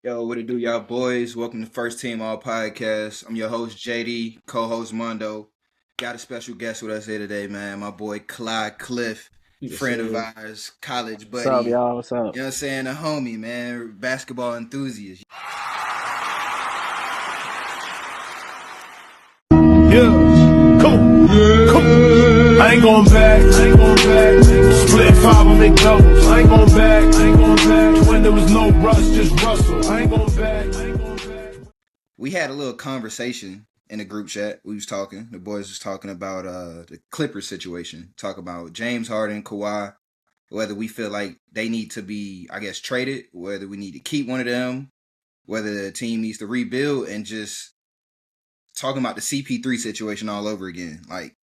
Yo, what it do, y'all boys? Welcome to First Team All Podcast. I'm your host, JD, co-host Mondo. Got a special guest with us here today, man. My boy, Clyde Cliff, Yes, friend of sir. ours, college What's up, buddy. y'all? What's up? You know what I'm saying? A homie, man. Basketball enthusiast. Yeah, come. I ain't going back. Split 5 on make doubles. I ain't going back. When there was no rush, just rustle. I ain't going back. We had a little conversation in the group chat. We was talking. The boys was talking about the Clippers situation. Talk about James Harden, Kawhi, whether we feel like they need to be, I guess, traded, whether we need to keep one of them, whether the team needs to rebuild, and just talking about the CP3 situation all over again. Like,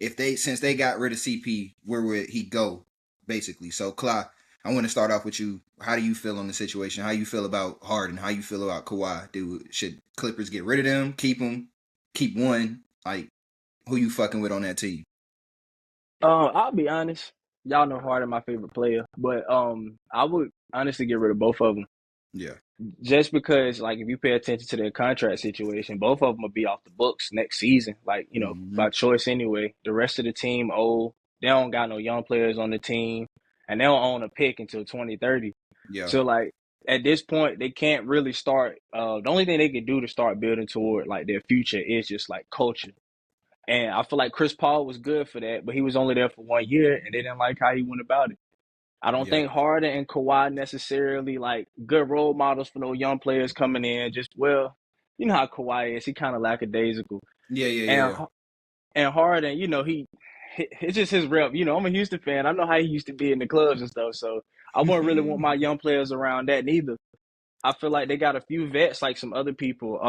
since they got rid of CP, where would he go, basically? So, Clyde, I want to start off with you. How do you feel on the situation? How you feel about Harden? How you feel about Kawhi? Should Clippers get rid of them? Keep them? Keep one? Like, who you fucking with on that team? I'll be honest. Y'all know Harden my favorite player, but I would honestly get rid of both of them Yeah. just because, like, if you pay attention to their contract situation, both of them will be off the books next season. Like, Mm-hmm. by choice anyway. The rest of the team old. They don't got no young players on the team, and they don't own a pick until 2030. Yeah. So, like, at this point, they can't really start. The only thing they can do to start building toward like their future is just like culture. And I feel like Chris Paul was good for that, but he was only there for 1 year, and they didn't like how he went about it. I don't Yeah. think Harden and Kawhi necessarily like good role models for no young players coming in. Just you know how Kawhi is; he kind of lackadaisical, Yeah. Yeah. and Yeah. and Harden, it's just his rep. I'm a Houston fan. I know how he used to be in the clubs and stuff, so I wouldn't really want my young players around that neither. I feel like they got a few vets like some other people.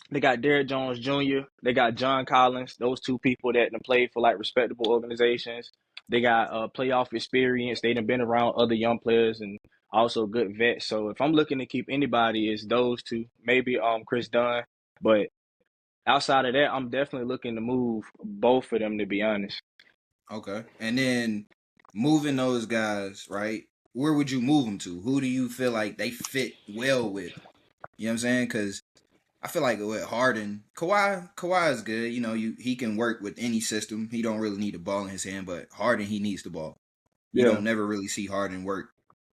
They got Derrick Jones Jr. They got John Collins. Those two people that done played for like respectable organizations. They got playoff experience. They done been around other young players and also good vets. So if I'm looking to keep anybody, it's those two. Maybe Chris Dunn. But outside of that, I'm definitely looking to move both of them, to be honest. Okay. And then moving those guys, right? Where would you move them to? Who do you feel like they fit well with? You know what I'm saying? Because I feel like with Harden, Kawhi is good. He can work with any system. He don't really need the ball in his hand, but Harden, he needs the ball. You Yeah, don't never really see Harden work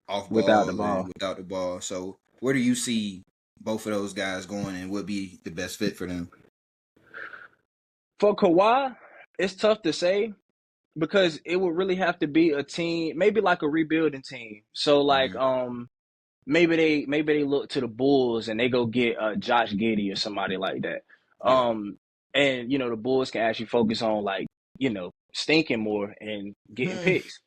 off without the ball and ball. without the ball. So where do you see both of those guys going, and would be the best fit for them? For Kawhi, it's tough to say because it would really have to be a team, maybe like a rebuilding team. So like Mm-hmm. maybe they look to the Bulls and they go get Josh Giddey or somebody like that. Yeah, And the Bulls can actually focus on like stinking more and getting picks.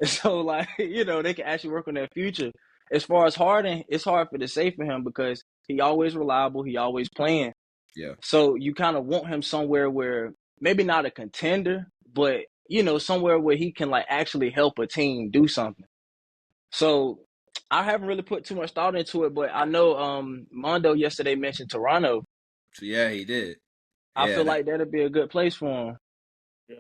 So like they can actually work on their future. As far as Harden, it's hard to say for him because he always reliable, he always playing. yeah, So you kind of want him somewhere where maybe not a contender, but somewhere where he can like actually help a team do something. So I haven't really put too much thought into it, but I know Mondo yesterday mentioned Toronto. so yeah, he did. I Yeah. feel like that'd be a good place for him. Yeah.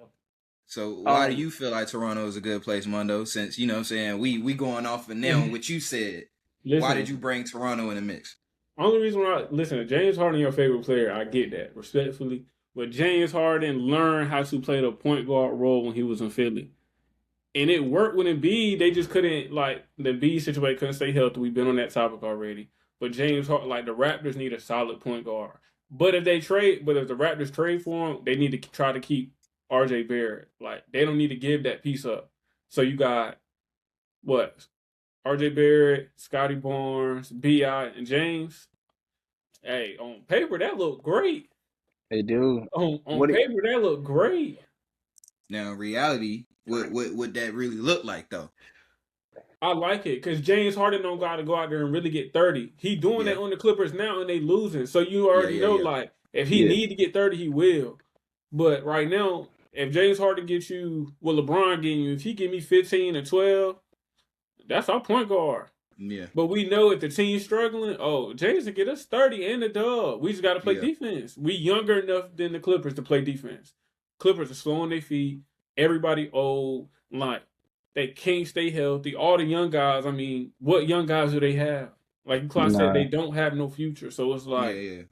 So why do Um, you feel like Toronto is a good place, Mondo? Since what I'm saying, we going off of now what you said. Why did you Listen, bring Toronto in the mix? only reason why listen, James Harden, your favorite player, I get that respectfully. But James Harden learned how to play the point guard role when he was in Philly. And it worked with Embiid. They just couldn't, like, the Embiid situation couldn't stay healthy. We've been on that topic already. But James Harden, like, the Raptors need a solid point guard. But if the Raptors trade for him, they need to try to keep RJ Barrett. Like, they don't need to give that piece up. So you got, what? RJ Barrett, Scotty Barnes, B.I., and James. Hey, on paper, that looked great. they do. On What it, paper, that looked great. Now, in reality, what would that really look like though? I like it because James Harden don't got to go out there and really get 30. He doing Yeah, that on the Clippers now and they losing. So you yeah, already yeah, know, yeah, like, if he yeah, need to get 30, he will. But right now, if James Harden gets you what LeBron getting you, if he give me 15 or 12, that's our point guard. yeah, But we know if the team's struggling, James will get us 30 and a dub. We just got to play yeah. defense. We younger enough than the Clippers to play defense. Clippers are slow on their feet. Everybody old. Like, they can't stay healthy. All the young guys, I mean, what young guys do they have? Like Clark said, they don't have no future. So it's like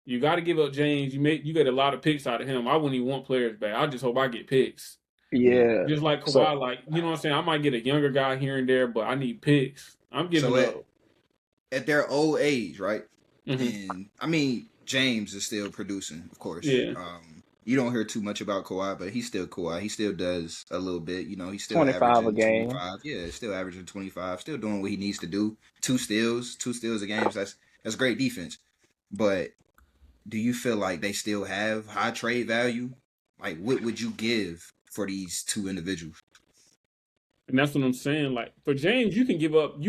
you got to give up James. You get a lot of picks out of him. I wouldn't even want players back. I just hope I get picks. Yeah. Just like Kawhi, like, you know what I'm saying? I might get a younger guy here and there, but I need picks. I'm giving up. At their old age, right? And I mean, James is still producing, of course. Yeah. You don't hear too much about Kawhi, but he's still Kawhi. He still does a little bit. You know, he's still 25 averaging a game. 25. Yeah, still averaging 25. Still doing what he needs to do. 2 steals a game. That's great defense. But do you feel like they still have high trade value? Like, what would you give for these two individuals? And that's what I'm saying. Like, for James, you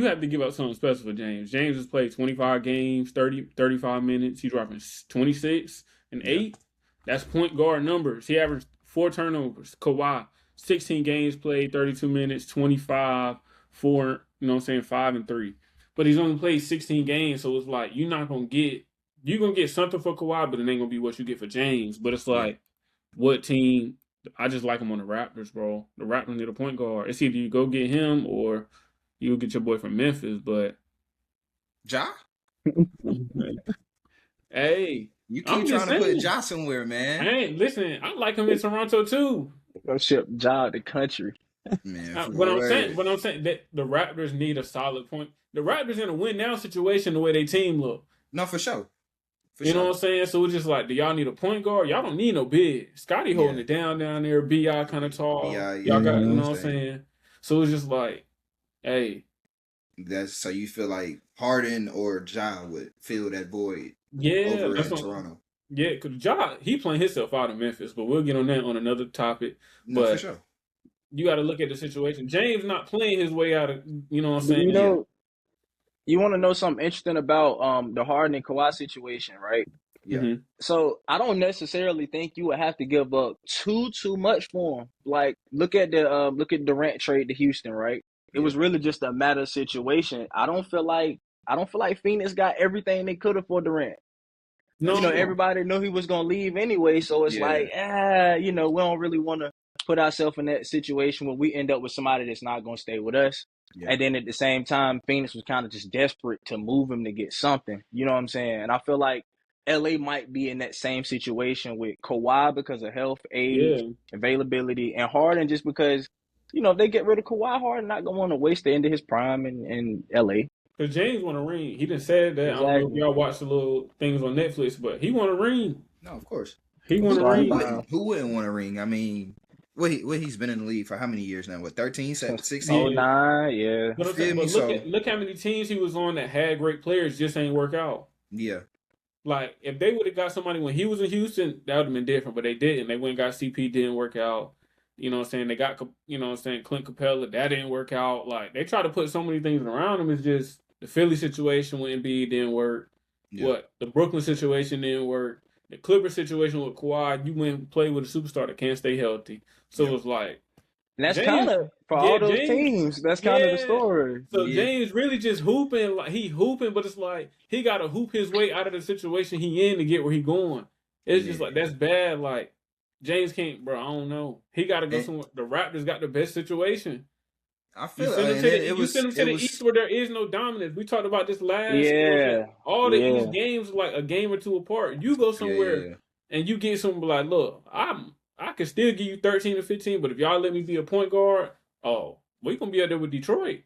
have to give up something special for James. James has played 25 games, 35 minutes. He's dropping 26 and 8. That's point guard numbers. He averaged 4 turnovers. Kawhi, 16 games played, 32 minutes, 25, 4, you know what I'm saying, 5 and 3. But he's only played 16 games, so it's like you're going to get something for Kawhi, but it ain't going to be what you get for James. But it's like, what team? I just like him on the Raptors, bro. The Raptors need a point guard. It's either you go get him or you get your boy from Memphis, but Ja? Hey. You keep trying to put Ja somewhere, man. Hey, listen, I like him in Toronto too. Go ship Ja the country. Man, what I'm saying that the Raptors need a solid point. The Raptors in a win now situation the way they team look. No, for sure. You know what I'm saying? So it's just like, do y'all need a point guard? Y'all don't need no big. Scotty holding it down there. B.I. kind of tall. Y'all got, you know what I'm saying? So it's just like, hey. So you feel like Harden or Ja would fill that void over in Toronto? Yeah, because Ja, he playing himself out of Memphis, but we'll get on that on another topic. No, for sure. You got to look at the situation. James not playing his way out of, you know what I'm saying? You know, you want to know something interesting about the Harden and Kawhi situation, right? Yeah. Mm-hmm. So I don't necessarily think you would have to give up too much for him. Like, look at the Durant trade to Houston, right? It was really just a matter of situation. I don't feel like Phoenix got everything they could have for Durant. No, everybody knew he was gonna leave anyway, so it's like, we don't really want to put ourselves in that situation where we end up with somebody that's not gonna stay with us. And then at the same time, Phoenix was kind of just desperate to move him to get something. You know what I'm saying? And I feel like LA might be in that same situation with Kawhi because of health, age, availability, and Harden just because, if they get rid of Kawhi, Harden not going to want to waste the end of his prime in LA. Because James want a ring. He didn't say that. Exactly. I don't know if y'all watch the little things on Netflix, but he want a ring. No, of course. He want a ring. Who wouldn't want a ring? I mean, he's been in the league for how many years now? What, 13, 16? 09, yeah. But look how many teams he was on that had great players, just ain't work out. Yeah. Like, if they would have got somebody when he was in Houston, that would have been different, but they didn't. They went and got CP, didn't work out. You know what I'm saying? They got, Clint Capella, that didn't work out. Like, they try to put so many things around him. It's just the Philly situation with Embiid didn't work. Yeah. The Brooklyn situation didn't work. The Clippers situation with Kawhi, you went and play with a superstar that can't stay healthy. So it's like, and that's kind of for all those teams. That's kind of the story. So James really just hooping, like he hooping, but it's like he got to hoop his way out of the situation he in to get where he going. It's just like that's bad. Like James can't, bro. I don't know. He got to go somewhere. The Raptors got the best situation. I feel you send him to the East where there is no dominance. We talked about this last. All the East games like a game or two apart. You go somewhere and you get something like, look, I can still give you 13 or 15, but if y'all let me be a point guard, we gonna be out there with Detroit.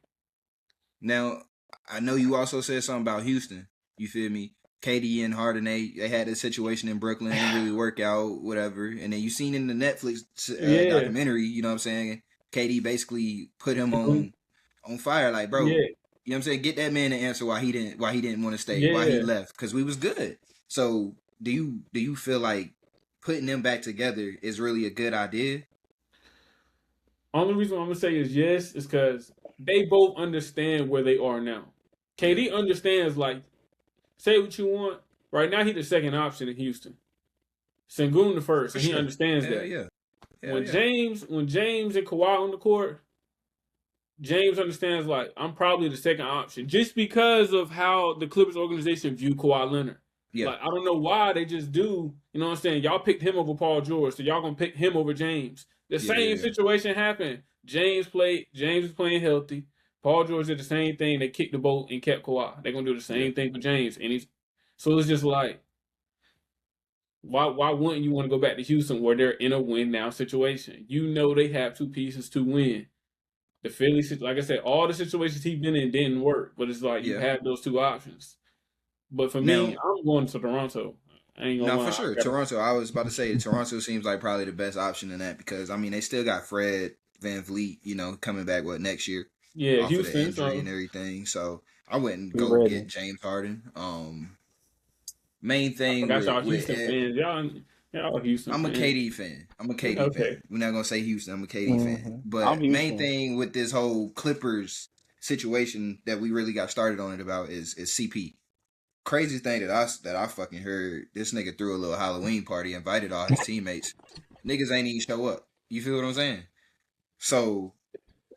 Now, I know you also said something about Houston. You feel me? KD and Harden, they had a situation in Brooklyn, didn't really work out, whatever. And then you seen in the Netflix documentary, you know what I'm saying? KD basically put him on fire, like, bro. You know what I'm saying? Get that man to answer why he didn't want to stay, why he left, because we was good. So do you feel like putting them back together is really a good idea? Only reason I'm gonna say is yes is because they both understand where they are now. KD understands, like, say what you want. Right now, he's the second option in Houston. Sengun the first, and he understands that. When James and Kawhi on the court, James understands, like, I'm probably the second option just because of how the Clippers organization view Kawhi Leonard. Yeah. Like, I don't know why they just do. You know what I'm saying? Y'all picked him over Paul George, so y'all gonna pick him over James. The same situation happened. James was playing healthy. Paul George did the same thing. They kicked the boat and kept Kawhi. They're gonna do the same thing for James, and so it's just like, why wouldn't you want to go back to Houston where they're in a win now situation? You know they have two pieces to win. The Philly, like I said, all the situations he's been in didn't work, but it's like you have those two options. But for me, I'm going to Toronto. I ain't gonna lie. For sure. Toronto, I was about to say Toronto seems like probably the best option in that because, I mean, they still got Fred VanVleet, coming back, next year? Yeah, off Houston. of the injury and everything. So I wouldn't go get James Harden. Main thing with Houston fans. Y'all Houston I'm fans. a KD fan. fan. We're not gonna say Houston. I'm a KD fan. But main thing with this whole Clippers situation that we really got started on it about is CP. Crazy thing that I fucking heard, this nigga threw a little Halloween party, invited all his teammates. Niggas ain't even show up. You feel what I'm saying? So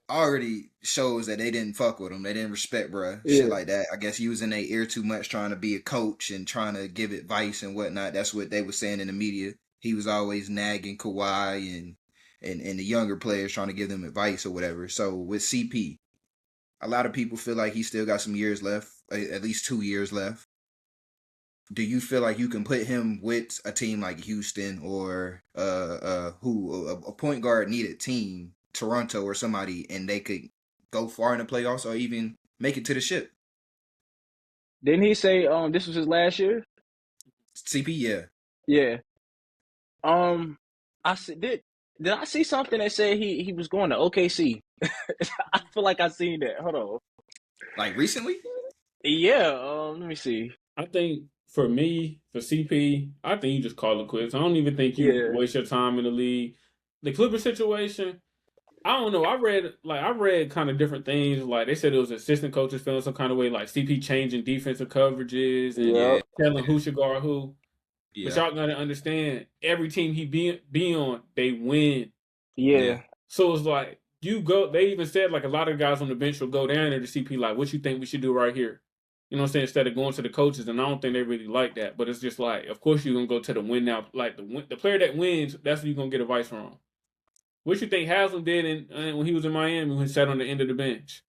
already shows that they didn't fuck with him. They didn't respect bruh. Shit like that. I guess he was in their ear too much trying to be a coach and trying to give advice and whatnot. That's what they were saying in the media. He was always nagging Kawhi and the younger players trying to give them advice or whatever. So with CP, a lot of people feel like he still got some years left, at least 2 years left. Do you feel like you can put him with a team like Houston or a point guard needed team, Toronto or somebody, and they could go far in the playoffs or even make it to the ship? Didn't he say this was his last year? CP, yeah. Yeah. I said did I see something that said he was going to OKC? I feel like I seen that. Hold on. Like recently? Yeah. Let me see. I think for me, for CP, I think you just call it quits. I don't even think you waste your time in the league. The Clippers situation, I don't know. I read kind of different things. Like they said it was assistant coaches feeling some kind of way, like CP changing defensive coverages and telling who should guard who. Yeah. But y'all gotta understand, every team he be on, they win. Yeah. So it's like you go. They even said like a lot of guys on the bench will go down there to CP like, what you think we should do right here? You know what I'm saying? Instead of going to the coaches, and I don't think they really like that. But it's just like, of course you're gonna go to the win now. Like the player that wins, that's what you're gonna get advice from. What you think Haslam did when he was in Miami when he sat on the end of the bench?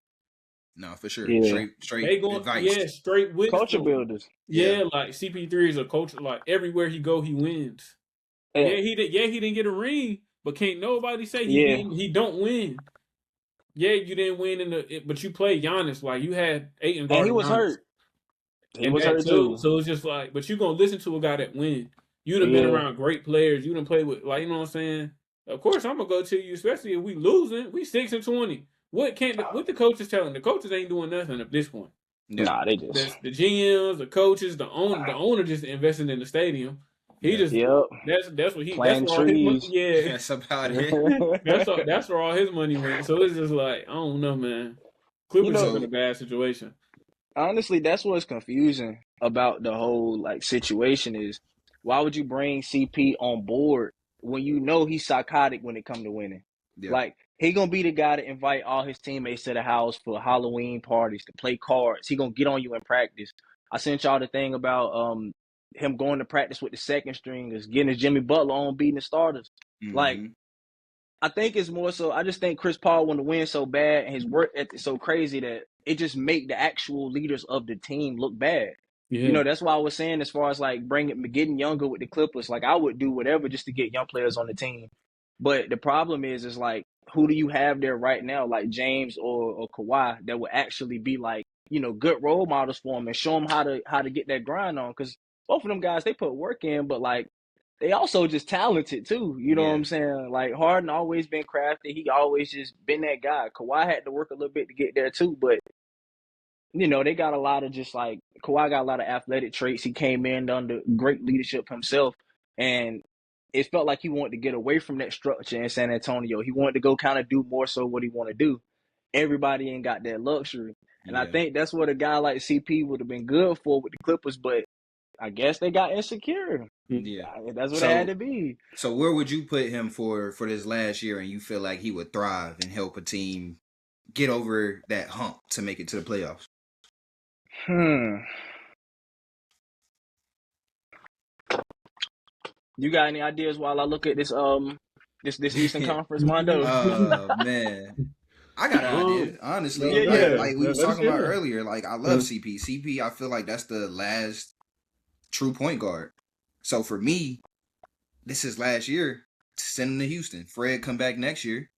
No, for sure. Yeah. Straight advice. Yeah, straight wisdom. Culture builders. Yeah, like CP3 is a coach. Like everywhere he go, he wins. Yeah, he didn't get a ring, but can't nobody say he don't win. Yeah, you didn't win but you played Giannis. Like you had 8 and he was hurt. He was hurt too. So it's just like, but you gonna listen to a guy that win. You'd have been around great players. You done played with, like, you know what I'm saying? Of course, I'm gonna go to you, especially if we losing. We 6-20. What the coaches telling? The coaches ain't doing nothing at this point. Nah, they just the GMs, the coaches, the owner just invested in the stadium. He just that's what he planting that's where trees. All his money, that's about it. that's where all his money went. So it's just like, I don't know, man. Clippers are in a bad situation. Honestly, that's what's confusing about the whole situation is, why would you bring CP on board when you know he's psychotic when it comes to winning? Yeah. Like, he gonna be the guy to invite all his teammates to the house for Halloween parties, to play cards. He gonna get on you in practice. I sent y'all the thing about him going to practice with the second stringers, getting his Jimmy Butler on, beating the starters. Mm-hmm. Like, I think it's more so, I just think Chris Paul want to win so bad and his work ethic so crazy that it just make the actual leaders of the team look bad. Yeah. That's why I was saying, as far as getting younger with the Clippers, like I would do whatever just to get young players on the team. But the problem is like, who do you have there right now, like James or Kawhi, that would actually be good role models for him and show him how to get that grind on? Because both of them guys, they put work in, but they also just talented too. You know what I'm saying? Like Harden always been crafty. He always just been that guy. Kawhi had to work a little bit to get there too, but they got a lot of Kawhi got a lot of athletic traits. He came in under great leadership himself, and it felt like he wanted to get away from that structure in San Antonio. He wanted to go kind of do more so what he want to do. Everybody ain't got that luxury. And I think that's what a guy like CP would have been good for with the Clippers, but I guess they got insecure. Yeah. That's what it had to be. So where would you put him for this last year, and you feel like he would thrive and help a team get over that hump to make it to the playoffs? You got any ideas while I look at this this Eastern Conference, Mondo? Oh man, I got an idea. Honestly, Yeah. like we was Let's talking about hear it. earlier. Like I love CP. CP, I feel like that's the last true point guard. So for me, this is last year. Send him to Houston. Fred come back next year.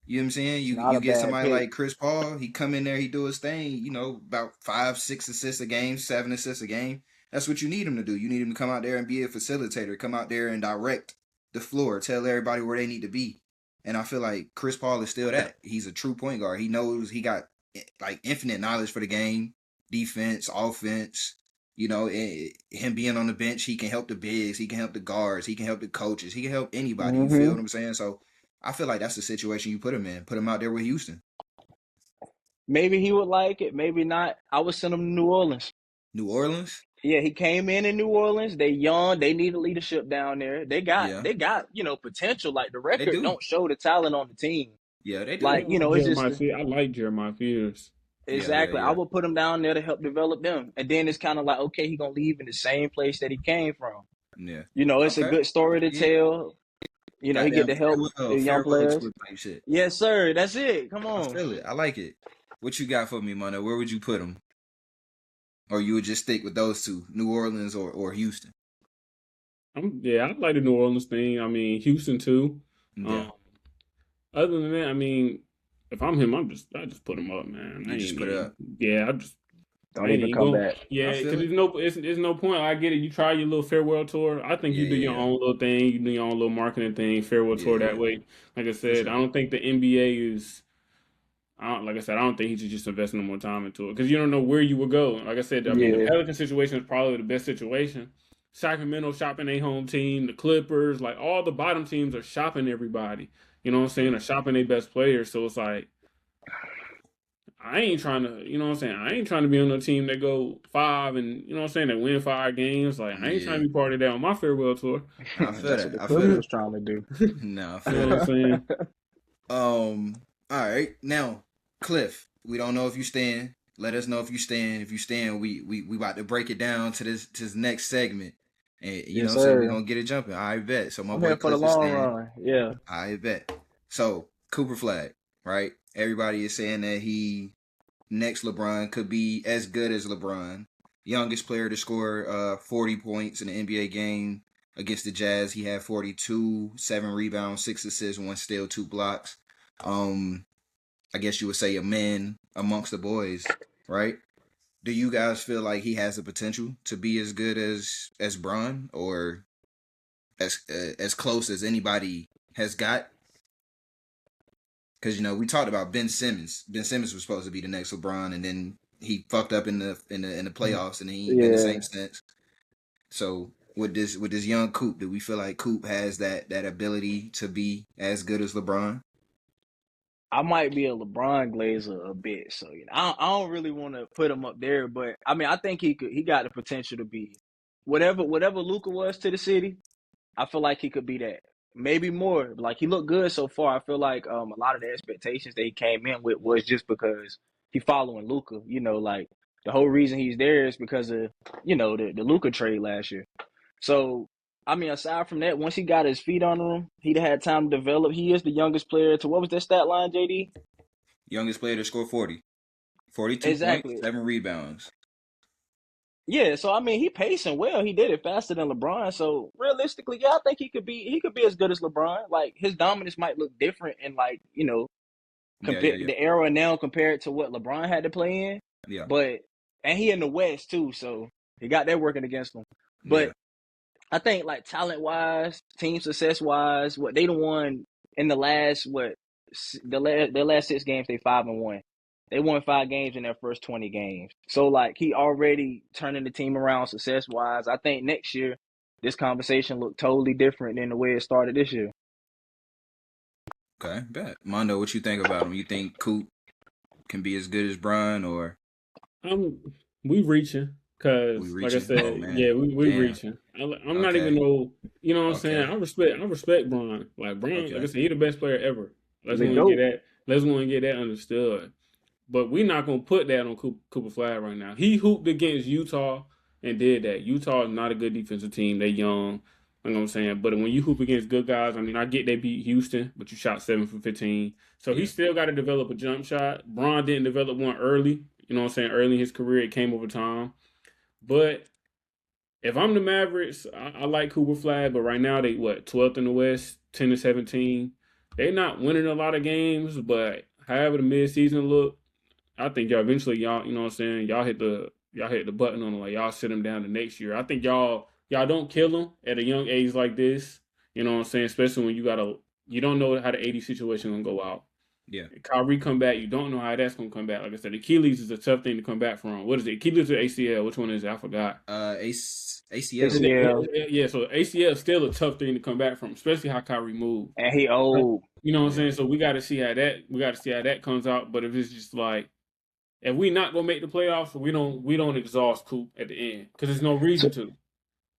You know what I'm saying? Not You a get bad somebody pick. like Chris Paul. He come in there. He do his thing. You know, about 5-6 assists a game, 7 assists a game. That's what you need him to do. You need him to come out there and be a facilitator. Come out there and direct the floor. Tell everybody where they need to be. And I feel like Chris Paul is still that. He's a true point guard. He knows he got like infinite knowledge for the game, defense, offense. You know, him being on the bench, he can help the bigs, he can help the guards, he can help the coaches, he can help anybody. You feel what I'm saying? So I feel like that's the situation you put him in. Put him out there with Houston. Maybe he would like it, maybe not. I would send him to New Orleans. New Orleans? Yeah, he came in New Orleans. They young. They need a leadership down there. They got Yeah, potential. Like the they record do. don't show the talent on the team. Yeah, they do. Like it's just I like Jeremiah Fears. exactly. I Yeah. would put him down there to help develop them. And then it's kind of like, okay, he gonna leave in the same place that he came from. Yeah. It's a Okay. good story to Yeah. tell. He get Goddamn to help the young farewell players. tour type shit. Yes, sir. That's it. Come I on. feel it. I like it. What you got for me, Mono? Where would you put him? Or you would just stick with those two, New Orleans or Houston? I like the New Orleans thing. I mean, Houston too. Yeah. Other than that, I mean, if I'm him, I just put him up, man. You just put it up. Yeah, I just Don't even come back. Yeah, I feel because there's no point. I get it. You try your little farewell tour. I think you do your own little thing. You do your own little marketing thing, farewell tour that way. Like I said, sure. I don't think the NBA is. Like I said, I don't think he should just invest no more time into it because you don't know where you will go. Like I said, I mean, the Pelican situation is probably the best situation. Sacramento shopping their home team, the Clippers, like all the bottom teams are shopping everybody. You know what I'm saying? Are shopping their best players. So it's like, I ain't trying to, you know what I'm saying? I ain't trying to be on a team that go 5 and, you know what I'm saying, that win 5 games. Like, I ain't trying to be part of that on my farewell tour. I feel That's that. what I the feel Clippers it. trying to do. No, I You feel know what I'm saying? All right. Now, Cliff, we don't know if you stand. Let us know if you stand. If you stand, we about to break it down to this next segment. And you know what I'm saying? We're gonna get it jumping. I bet. So my I'm boy here for the Cliff is long staying. run. Yeah. I bet. So Cooper Flagg, right? Everybody is saying that he next LeBron could be as good as LeBron. Youngest player to score 40 points in the NBA game against the Jazz. He had 42, 7 rebounds, 6 assists, 1 steal, 2 blocks. I guess you would say a man amongst the boys, right? Do you guys feel like he has the potential to be as good as Bron or as close as anybody has got? Because we talked about Ben Simmons. Ben Simmons was supposed to be the next LeBron, and then he fucked up in the playoffs, and he ain't been the same since. So with this young Coop, do we feel like Coop has that ability to be as good as LeBron? I might be a LeBron glazer a bit, so I don't really want to put him up there, but I mean I think he got the potential to be whatever Luka was to the city. I feel like he could be that, maybe more. Like he looked good so far. I feel like a lot of the expectations that he came in with was just because he following Luka. Like the whole reason he's there is because of the Luka trade last year. So, I mean, aside from that, once he got his feet under him, he'd had time to develop. He is the youngest player to, what was that stat line, JD? Youngest player to score 40. 42 Exactly. points, 7 rebounds. Yeah, so I mean, he pacing well. He did it faster than LeBron. So realistically, I think he could be as good as LeBron. Like his dominance might look different in compare the era now compared to what LeBron had to play in. Yeah. But and he in the West too, so he got that working against him. But I think like talent wise, team success wise, what they won in the last their last 6 games, they 5-1. They won 5 games in their first 20 games. So like he already turning the team around success wise. I think next year this conversation looked totally different than the way it started this year. Okay, bet. Mondo, what you think about him? You think Coop can be as good as Bron or? We reaching. Because, like I said, we reaching. I'm not even you know what I'm saying? I respect Bron. Like, Bron, like I said, he the best player ever. Let's go and get that understood. But we're not going to put that on Cooper Flagg right now. He hooped against Utah and did that. Utah is not a good defensive team. They young. You know what I'm saying? But when you hoop against good guys, I mean, I get they beat Houston, but you shot 7 for 15. So he still got to develop a jump shot. Bron didn't develop one early. You know what I'm saying? Early in his career, it came over time. But if I'm the Mavericks, I like Cooper Flagg, but right now they 12th in the West, 10-17. They're not winning a lot of games, but however the midseason look, I think y'all, you know what I'm saying? Y'all hit the button on them, like y'all sit them down the next year. I think y'all don't kill them at a young age like this. You know what I'm saying? Especially when you don't know how the 80 situation gonna go out. Yeah. Kyrie come back, you don't know how that's gonna come back. Like I said, Achilles is a tough thing to come back from. What is it? Achilles or ACL? Which one is it? I forgot. ACL. Yeah, so ACL is still a tough thing to come back from, especially how Kyrie moved. And he old. You know what I'm saying? So we gotta see how that comes out. But if it's just like, if we not gonna make the playoffs, we don't exhaust Coop at the end because there's no reason to.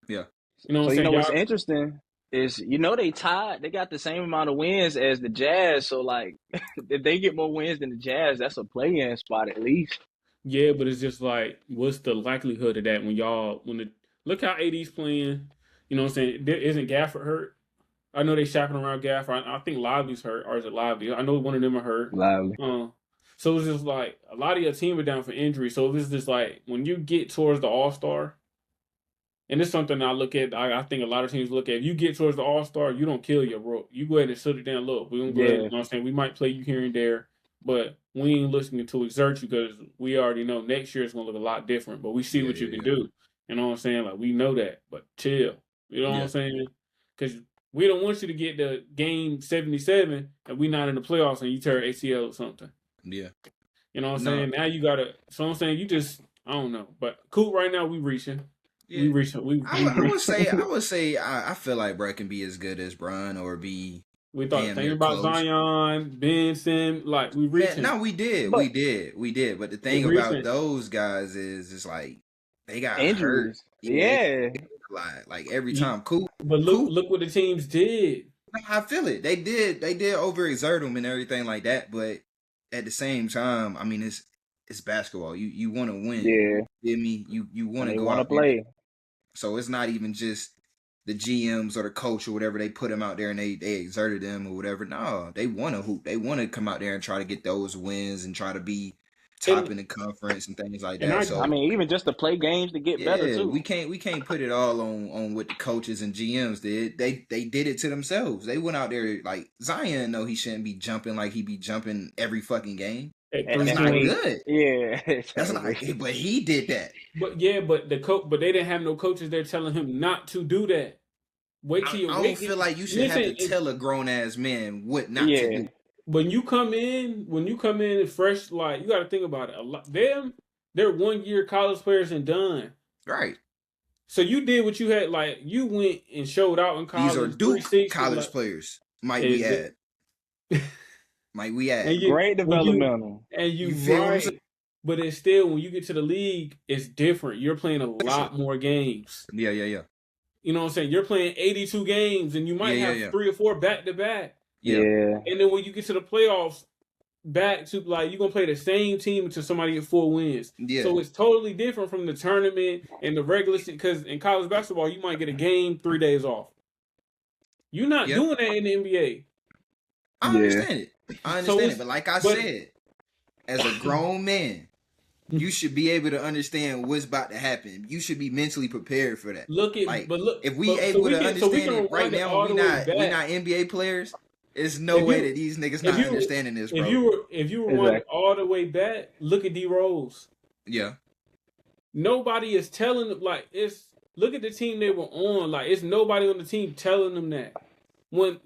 Yeah. You know what I'm So saying? what's interesting is they tied. They got the same amount of wins as the Jazz. So like, if they get more wins than the Jazz, that's a play-in spot at least. Yeah, but it's just like, what's the likelihood of that look how AD's playing? You know what I'm saying? Isn't Gafford hurt? I know they shopping around Gafford. I think Lively's hurt, or is it Lively? I know one of them are hurt. Lively. So it's just like a lot of your team are down for injury. So it's just like when you get towards the All-Star, and it's something I look at. I think a lot of teams look at. If you get towards the All-Star, you don't kill your rope. You go ahead and shut it down. Look, we're gonna go ahead. You know what I'm saying? We might play you here and there, but we ain't listening to exert you because we already know next year is gonna look a lot different. But we see what you can do. You know what I'm saying? Like, we know that, but chill. You know what I'm saying? Because we don't want you to get to game 77 and we not in the playoffs and you tear ACL or something. Yeah. You know what I'm saying? Now you gotta. So I'm saying I don't know. But Coop, right now we reaching. Yeah. We reaching. I would say I feel like Brett can be as good as Bron or be. We thought thinking about close. Zion, Ben Simmons, like we reaching. No, we did. But the thing about those guys is it's like they got injuries. Hurt. Yeah. Like every time. Cool. But look what the teams did. I feel it. They did overexert them and everything like that. But at the same time, I mean, it's basketball. You want to win. Yeah. You feel me? You want to go out and play. So it's not even just the GMs or the coach or whatever. They put them out there and they exerted them or whatever. No, they want to hoop. They want to come out there and try to get those wins and try to be top in the conference and things like that. I mean, even just to play games to get better too. We can't put it all on what the coaches and GMs did. They did it to themselves. They went out there like Zion. No, he shouldn't be jumping like he be jumping every fucking game. That's not good. Yeah, that's not. But he did that. But but they didn't have no coaches there telling him not to do that. Wait till you. I don't feel like you should have to tell a grown ass man what not to do. When you come in fresh, like, you got to think about it. A lot, they're 1 year college players and done. Right. So you did what you had. Like, you went and showed out in college. These are Duke college players. Might we add? Great developmental. And you right. But it's still, when you get to the league, it's different. You're playing a lot more games. Yeah. You know what I'm saying? You're playing 82 games, and you might have 3 or 4 back-to-back. Yeah. And then when you get to the playoffs, back to, like, you're going to play the same team until somebody get 4 wins. Yeah. So it's totally different from the tournament and the regular season, because in college basketball, you might get a game 3 days off. You're not doing that in the NBA. I understand it. But like I said, as a grown man, you should be able to understand what's about to happen. You should be mentally prepared for that. If we able to understand it right now, we're not NBA players. There's no way that these niggas not understanding this, bro. If you were running all the way back, look at D Rose. Yeah. Nobody is telling them, like, look at the team they were on. Like, it's nobody on the team telling them that. When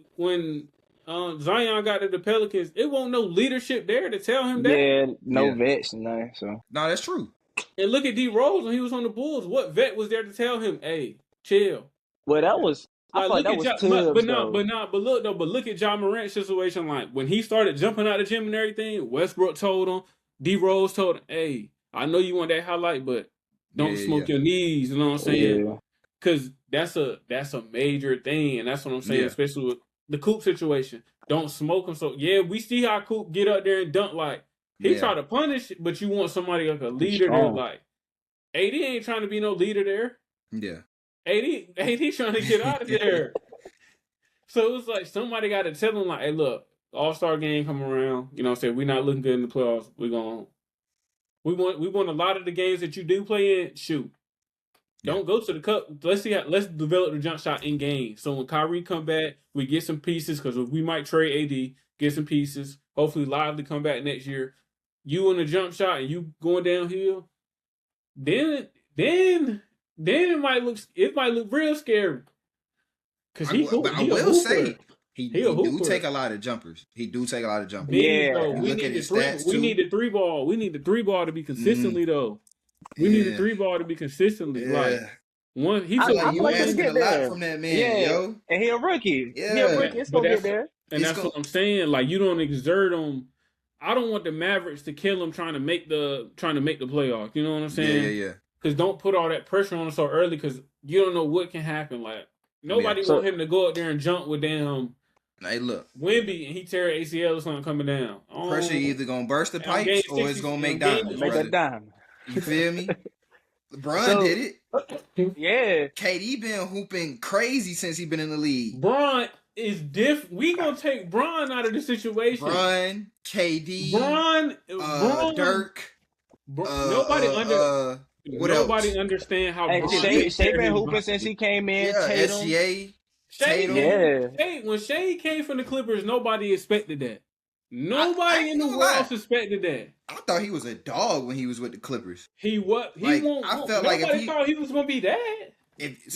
Zion got to the Pelicans, it wasn't no leadership there to tell him that. Yeah, no vets and nothing. So no, that's true. And look at D Rose when he was on the Bulls. What vet was there to tell him, "Hey, chill"? Well, that was. I thought that was Tibbs, but look at Ja Morant's situation. Like, when he started jumping out the gym and everything, Westbrook told him, D Rose told him, "Hey, I know you want that highlight, but don't smoke your knees." You know what I'm saying? Because that's a major thing, and that's what I'm saying, especially with the Coop situation. Don't smoke him. So we see how Coop get up there and dunk. Like, he try to punish, but you want somebody like a leader there. Like, AD ain't trying to be no leader there. Yeah. AD trying to get out of there. So it's like somebody got to tell him, like, hey, look, All-Star game come around. You know what I'm saying? We're not looking good in the playoffs. We want a lot of the games that you do play in, shoot. Don't go to the cup. Let's develop the jump shot in game. So when Kyrie come back, we get some pieces because we might trade AD, get some pieces. Hopefully Lively come back next year. You on the jump shot and you going downhill, then it might look real scary. Because I will say he do hooper. take a lot of jumpers. He do take a lot of jumpers. Yeah. We need the three ball. We need the three ball to be consistently though. We need the three ball to be consistently. Like one, he's you asking a lot from that man, yo. And he a rookie. Yeah. He a rookie. It's gonna get there. And that's what I'm saying. Like you don't exert him. I don't want the Mavericks to kill him trying to make the playoffs. You know what I'm saying? Yeah. Because don't put all that pressure on him so early. Because you don't know what can happen. Like nobody want him to go up there and jump with damn. Hey, look, Wemby and he tear ACL or something coming down. Pressure either gonna burst the pipes or it's gonna make diamonds. Make that diamond. You feel me? LeBron did it. Yeah. KD been hooping crazy since he been in the league. Bron is different. We gonna take Bron out of the situation. Bron, KD, Dirk. Nobody understand how. Hey, Shea been hooping since he came in. Yeah, Tatum. SGA. When Shea came from the Clippers, nobody expected that. Nobody in the world suspected that. I thought he was a dog when he was with the Clippers. He was. Nobody thought he was gonna be that.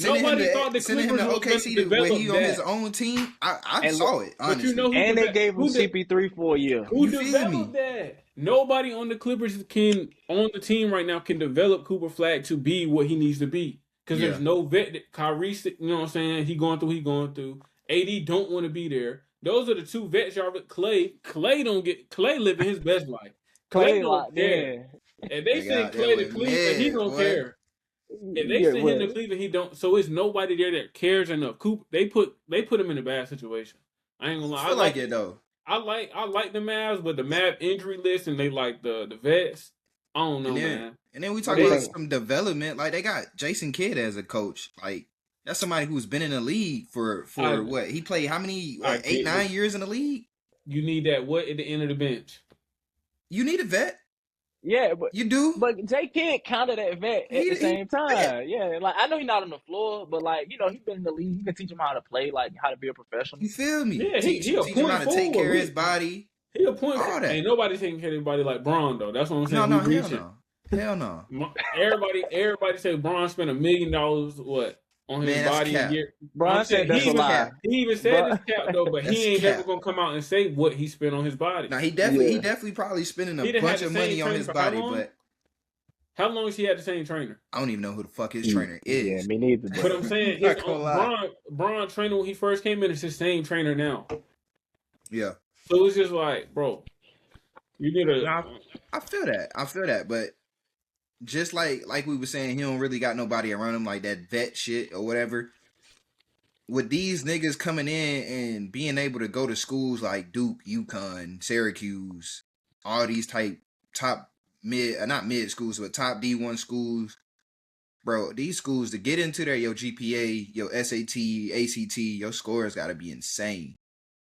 Nobody thought the Clippers him to OKC when he on his own team. I saw it, honestly. But and they gave him CP3 for a year. Who developed that? Nobody on the Clippers on the team right now can develop Cooper Flagg to be what he needs to be. Because there's no vet that Kyrie, you know what I'm saying? He going through. AD don't want to be there. Those are the two vets y'all with Clay. Clay living his best life. Clay don't care. If they send Clay to Cleveland, he don't care. If they send him to Cleveland, he don't. So it's nobody there that cares enough. They put him in a bad situation. I ain't gonna lie. I like it though. I like the Mavs, but the Mav injury list and they like the vets. I don't know, man. And then we talk about some development. Like they got Jason Kidd as a coach. Like that's somebody who's been in the league for what? He played how many? 8, 9 years in the league. You need that at the end of the bench. You need a vet. Yeah, but you do. But J Kidd kind of that vet at the same time. Yeah, like I know he's not on the floor, but like he's been in the league. You can teach him how to play, like how to be a professional. You feel me? Yeah, teach him how to take care of his body. He a point forward. Ain't nobody taking care of his body like Bron though. That's what I'm saying. Hell no. Everybody say Bron spent $1 million on his body a year. Bron said that's a lie. He even said it's cap though, but he ain't never gonna come out and say what he spent on his body. Now he definitely probably spending a bunch of money on his body, but how long has he had the same trainer? I don't even know who the fuck his trainer is. Yeah, me neither. But I'm saying Bron trainer when he first came in is the same trainer now. Yeah. So it's just like, bro, you need to. I feel that, but just like we were saying, he don't really got nobody around him like that vet shit or whatever. With these niggas coming in and being able to go to schools like Duke, UConn, Syracuse, all these top not mid schools, but top D1 schools, bro, these schools to get into there, your GPA, your SAT, ACT, your scores got to be insane.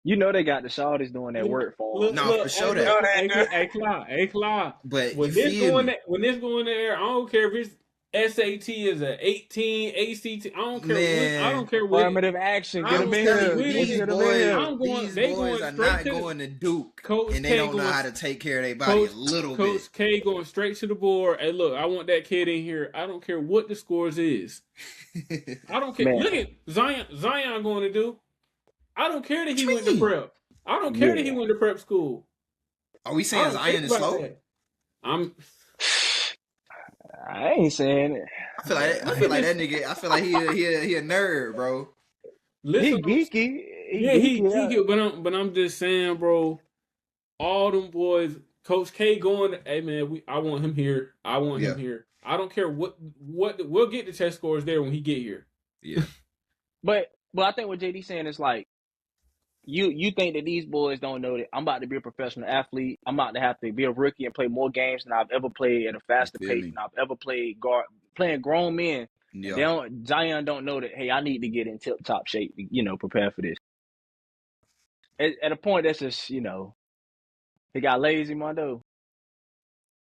You know they got the shawties doing that work for them. No, for sure that. Hey, Clyde. But when this going there, I don't care if it's SAT is a 18, ACT. I don't care. I don't care what. Affirmative action. Get them in here. These boys are not going to Duke, and they don't know how to take care of their body a little bit. Coach K going straight to the board. Hey, look, I want that kid in here. I don't care what the scores is. I don't care. Man. Look at Zion going to do. I don't care that he went to prep. I don't care that he went to prep school. Are we saying Zion is slow? I ain't saying it. I feel like that nigga. I feel like he a nerd, bro. Listen, he geeky. He geeky. But I'm just saying, bro. All them boys, Coach K going. Hey man, I want him here. I want him here. I don't care what. We'll get the test scores there when he get here. Yeah. But I think what JD saying is like. You think that these boys don't know that I'm about to be a professional athlete. I'm about to have to be a rookie and play more games than I've ever played at a faster pace than I've ever played playing grown men Yeah. Zion don't know that, hey, I need to get in tip top shape, prepare for this. At a point that's just, he got lazy, Mondo.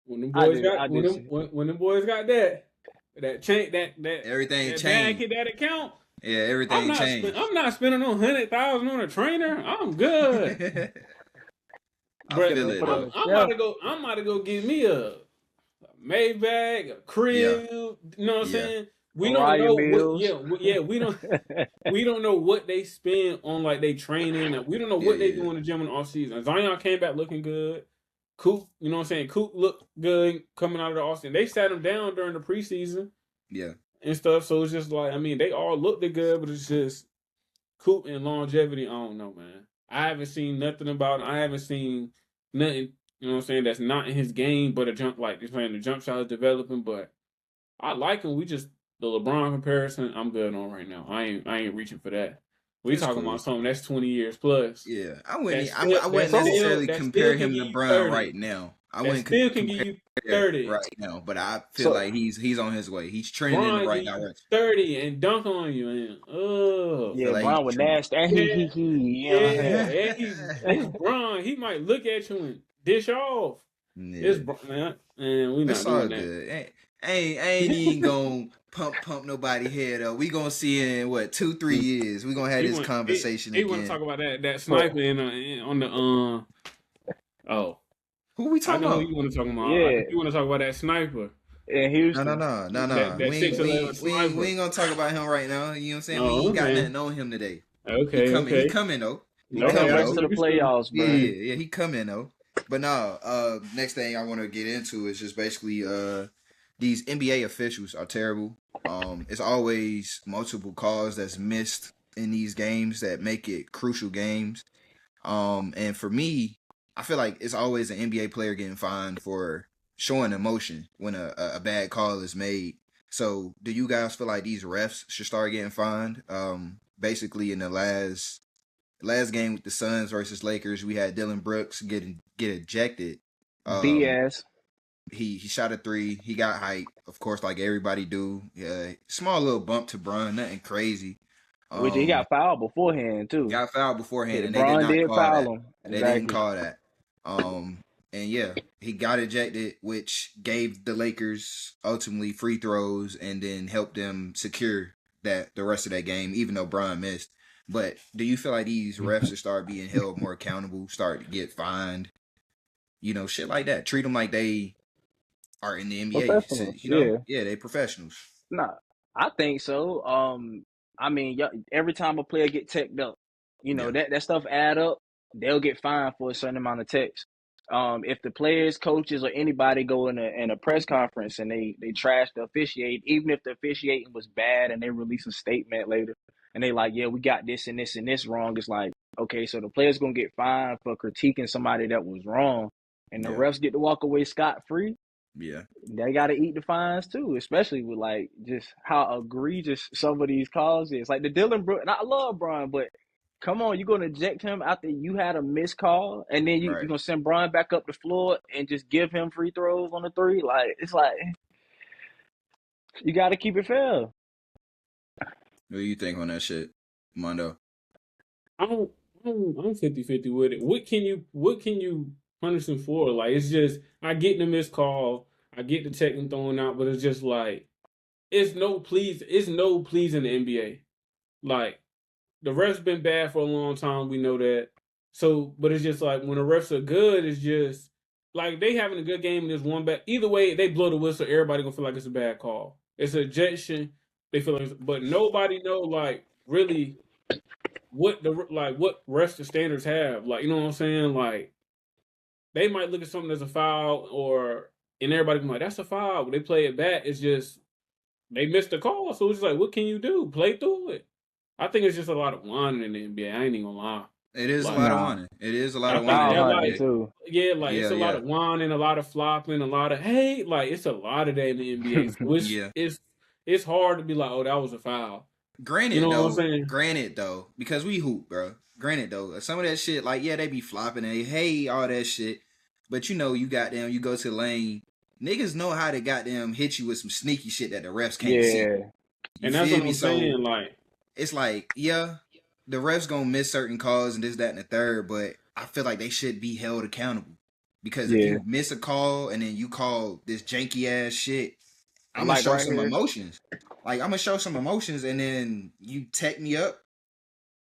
When them boys got when just them boys got that change that Everything that changed. bag that account. Yeah, everything changed. I'm not spending no $100,000 on a trainer. I'm good. I feel it though. I'm about to go get me a Maybach, a crib. Yeah. You know what I'm saying? We Mariah don't know Mills. we don't know what they spend on like they training. We don't know what they do in the gym in the off season. Zion came back looking good. Coop, you know what I'm saying? Coop looked good coming out of the Austin. They sat him down during the preseason. Yeah. And stuff. So it's just like, I mean, they all looked good, but it's just Coop and longevity. I don't know, man. I haven't seen nothing about it. I haven't seen nothing, you know what I'm saying, that's not in his game, but a jump, like you're saying, the jump shot is developing. But I like him. The LeBron comparison, I'm good on right now. I ain't reaching for that. We talking about something that's 20 years plus. Yeah, I wouldn't necessarily compare him to LeBron right now. I wouldn't still can give you 30 right now, but I feel like he's on his way. He's trending in the right direction. 30 and dunk on you, and Bron was nasty. And it's Bron. He might look at you and dish off. Yeah. It's man, we not doing that. Good. I ain't even gonna pump nobody head up. We gonna see in 2-3 years. We gonna have this conversation again. He want to talk about that sniper on the Who we talking about? You want to talk about? Yeah, you want to talk about that sniper? In Houston. No. We ain't gonna talk about him right now. You know what I'm saying? We ain't got nothing on him today. Okay, He coming though. He coming to the playoffs, bro. Yeah, he coming though. But no, next thing I want to get into is just basically these NBA officials are terrible. It's always multiple calls that's missed in these games that make it crucial games. And for me, I feel like it's always an NBA player getting fined for showing emotion when a bad call is made. So do you guys feel like these refs should start getting fined? Basically in the last game with the Suns versus Lakers, we had Dylan Brooks get ejected. BS. He shot a 3. He got hyped, of course, like everybody do. Yeah, small little bump to Bron, nothing crazy. Which he got fouled beforehand too. Got fouled beforehand, and Bron they did not call that. him. They didn't call that. And yeah, he got ejected, which gave the Lakers ultimately free throws and then helped them secure the rest of that game, even though Bron missed. But do you feel like these refs should start being held more accountable, start to get fined? You know, shit like that. Treat them like they are in the NBA. Yeah, they professionals. Nah, I think so. I mean, every time a player get teched up, that stuff add up. They'll get fined for a certain amount of techs. If the players, coaches, or anybody go in a press conference and they trash the officiate, even if the officiating was bad and they release a statement later and they like, yeah, we got this and this and this wrong, it's like, okay, so the player's gonna get fined for critiquing somebody that was wrong, and the refs get to walk away scot-free. Yeah, they got to eat the fines too, especially with like just how egregious some of these calls is. Like the Dylan Brooks, and I love Bron, but come on, you're gonna eject him after you had a missed call, and then you're gonna send Bron back up the floor and just give him free throws on the 3. Like it's like you got to keep it fair. What do you think on that shit, Mondo? I'm 50-50 with it. What can you punish him for? Like, it's just, I get the missed call, I get the teching thrown out, but it's just like, it's no pleasing the NBA. Like, the refs been bad for a long time, we know that. So, but it's just like, when the refs are good, it's just, like, they having a good game and there's one bad. Either way, they blow the whistle, everybody gonna feel like it's a bad call. It's an ejection, they feel like, but nobody know, like, really what refs the standards have. Like, you know what I'm saying? Like, they might look at something as a foul, and everybody can be like, that's a foul. When they play it back, it's just, they missed the call. So it's just like, what can you do? Play through it. I think it's just a lot of whining in the NBA. I ain't even gonna lie. It is a lot of whining. It is a lot of whining. It's a lot of whining, a lot of flopping, a lot of, hey, like, it's a lot of that in the NBA. So it's hard to be like, oh, that was a foul. Granted though, because we hoop, bro. Granted though, some of that shit, like, yeah, they be flopping and hey, all that shit. But you go to the lane, niggas know how to goddamn hit you with some sneaky shit that the refs can't see. You And that's feel what me? I'm So saying. Like, it's like, yeah, the refs gonna miss certain calls and this, that, and the third, but I feel like they should be held accountable. Because if Yeah, you miss a call and then you call this janky ass shit, I'm gonna like show right some here. emotions. Like I'm gonna show some emotions, and then you tech me up.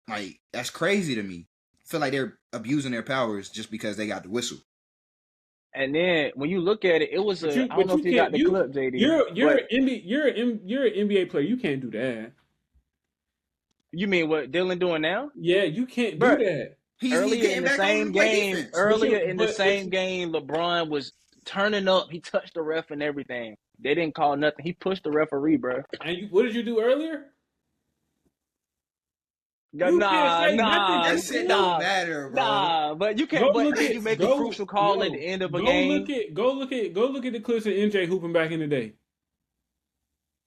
Like that's crazy to me. I feel like they're abusing their powers just because they got the whistle. And then when you look at it, it was a. I don't but know you if you got can't. the clip, JD, You're but an NBA, you're an NBA player. You can't do that. you mean what Dylan doing now, Yeah, you can't do bro? that. He's Earlier in getting the back on to same play game, defense. LeBron was turning up. He touched the ref and everything. They didn't call nothing. He pushed the referee, bro. And what did you do earlier? You can't Nah, say nothing. nah, That Just shit don't nah, matter, bro. nah. But you go can't. But look when you at make a crucial call at the end of a game, go look at the clips of MJ hooping back in the day.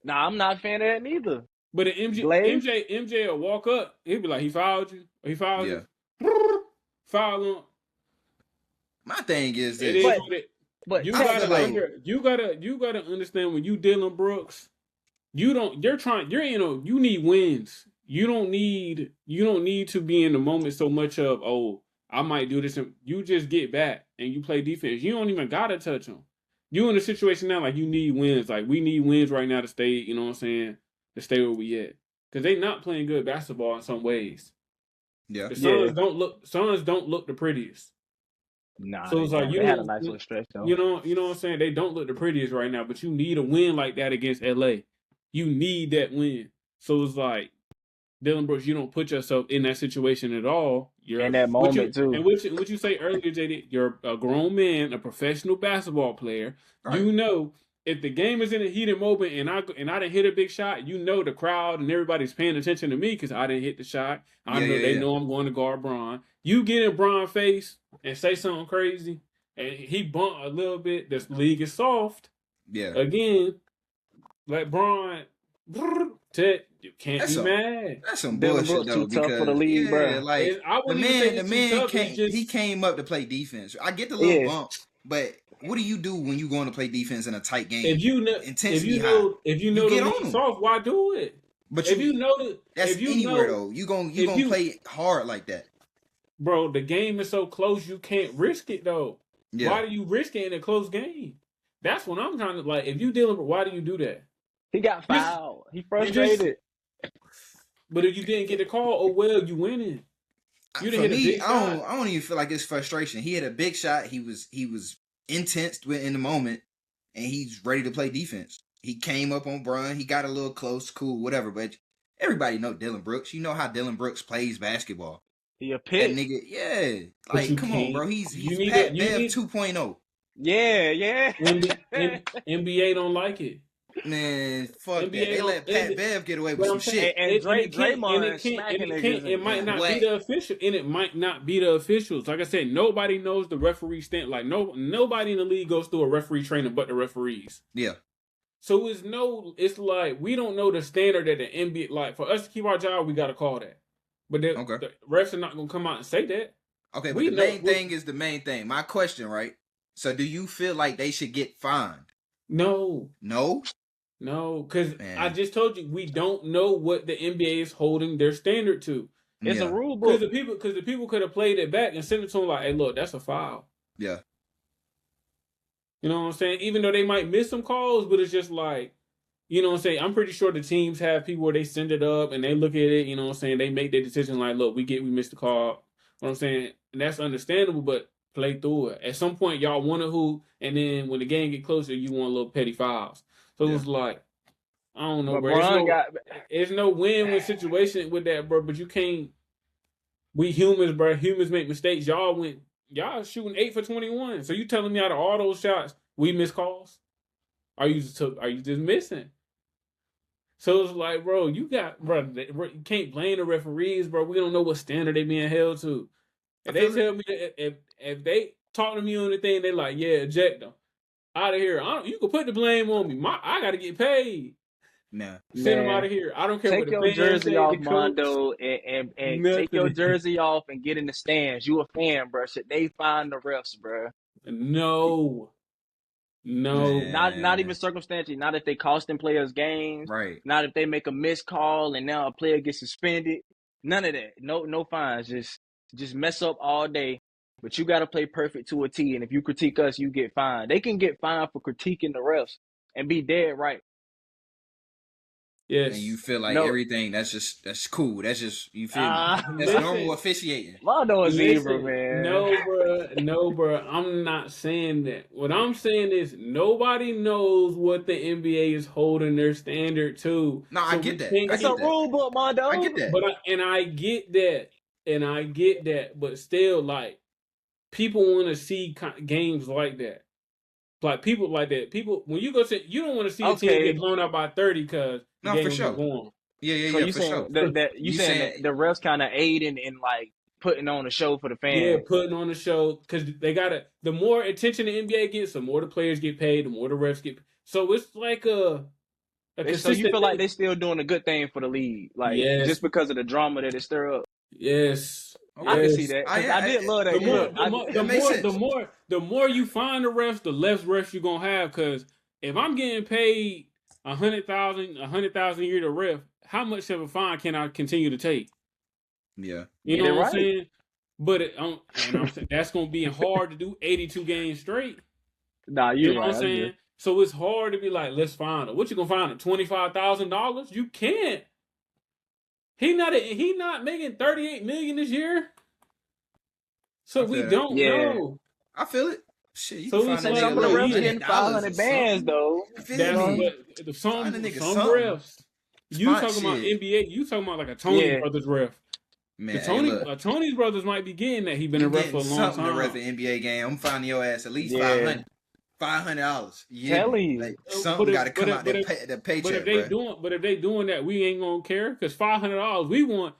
nah, I'm not a fan of that neither. But the Glaze, MJ will walk up. He'll be like, he fouled you. Or he fouled Yeah. you. Foul him. My thing is It this. is but what it. but You I gotta feel like you gotta understand when you Dylan Brooks, you need wins. You don't need to be in the moment so much of, oh, I might do this, and you just get back and you play defense. You don't even gotta touch them. You in a situation now like you need wins. Like we need wins right now to stay, you know what I'm saying, to stay where we at. Because they not playing good basketball in some ways. yeah. The yeah, Suns don't look the prettiest. nah, So they it's like don't. They had a nice little stretch though. you know what I'm saying? They don't look the prettiest right now, but you need a win like that against LA. You need that win. So it's like Dylan Brooks, you don't put yourself in that situation at all. In that moment too. What you say earlier, JD, you're a grown man, a professional basketball player. Right. You know if the game is in a heated moment and I didn't hit a big shot, you know the crowd and everybody's paying attention to me because I didn't hit the shot. They know I'm going to guard Bron. You get in Bron's face and say something crazy, and he bump a little bit. This league is soft. Yeah. Again, like Bron, you can't be mad. That's some Dylan bullshit Brooks though. too tough for the league, bro. Like I the wouldn't even say man tough, he came up to play defense. I get the little bump, but what do you do when you going to play defense in a tight game? If you know the league soft, why do it? But if you know that's anywhere though. You gonna play hard like that, bro. The game is so close, you can't risk it though. Yeah. Why do you risk it in a close game? That's what I'm trying to like. If you dealing with, why do you do that? He got fouled. He frustrated. But if you didn't get the call, oh well, you winning. You didn't hit a big shot. I don't even feel like it's frustration. He hit a big shot. He was intense in the moment, and he's ready to play defense. He came up on Bron. He got a little close, cool, whatever. But everybody know Dylan Brooks. You know how Dylan Brooks plays basketball. He a pit. That nigga, yeah. Like, come on, bro. He's Pat Bev 2.0. Yeah. NBA don't like it. Man, fuck NBA that. They let Pat Bev get away with some shit. And Draymond smacking niggas. It might not be the official, and it might not be the officials. Like I said, nobody knows the referee stand. Like nobody in the league goes through a referee training but the referees. Yeah. So it's like we don't know the standard that the NBA, like for us to keep our job, we got to call that. But the refs are not going to come out and say that. Okay, but the main thing is the main thing. My question, right? So do you feel like they should get fined? No. No, because I just told you we don't know what the NBA is holding their standard to. It's a rule book. Because the people could have played it back and sent it to them like, hey, look, that's a foul. Yeah. You know what I'm saying? Even though they might miss some calls, but it's just like, you know what I'm saying? I'm pretty sure the teams have people where they send it up and they look at it, you know what I'm saying? They make their decision like, look, we missed the call. You know what I'm saying? And that's understandable, but play through it. At some point, y'all want to hoop, and then when the game get closer, you want little petty fouls. So it's like, I don't know, bro. It's no win-win situation with that, bro, but you can't. We humans, bro. Humans make mistakes. Y'all shooting 8 for 21. So you telling me out of all those shots, we missed calls? Are you just missing? So it's like, bro, you can't blame the referees, bro. We don't know what standard they being held to. If they tell me if they talk to me on the thing, they like, yeah, eject them out of here. You can put the blame on me. I got to get paid. Nah. Send them out of here. I don't care what the fans say. Take your jersey off, Mondo, and take your jersey off and get in the stands. You a fan, bro. Should they find the refs, bro? No. No. Not even circumstantially. Not if they costing players games. Right. Not if they make a missed call and now a player gets suspended. None of that. No fines. Just mess up all day. But you got to play perfect to a T. And if you critique us, you get fined. They can get fined for critiquing the refs and be dead right. Yes. And you feel like everything that's cool. That's just, you feel me? That's normal officiating. Rondo is zebra, man. No, bro. I'm not saying that. What I'm saying is nobody knows what the NBA is holding their standard to. No, I get that. It's a rule book, my dog. I get that. But I get that. But still, like, people want to see games like that. Like, people like that. People, when you go to, you don't want to see a team get blown out by 30 because the game for sure. going. Yeah, so for saying sure. You saying that the refs kind of aid in like putting on a show for the fans. Yeah, putting on a show because they gotta. The more attention the NBA gets, the more the players get paid, the more the refs get. So it's like a so you feel like they're still doing a good thing for the league, like just because of the drama that it stir up. Yes. I can see that. I did love that. The more you find the refs, the less refs you're gonna have. Because if I'm getting paid $100,000 a year to ref, how much of a fine can I continue to take? Yeah, you know what I'm saying. But I'm saying that's gonna be hard to do 82 games straight. Nah, you know what I'm saying. So it's hard to be like, let's find it. What you gonna find it? $25,000? You can't. He not making $38 million this year. So we don't know. I feel it. Shit, you so can find some of the refs getting 500 bands though. But some refs. You talking about NBA? You talking about like a Tony Brothers ref? Man, Tony's brothers might be getting that. He been a ref for a long time. To ref an NBA game. I'm finding your ass at least $500. Yeah, tell you, like, something got to come out the paycheck. But if they doing that, we ain't gonna care because $500. We want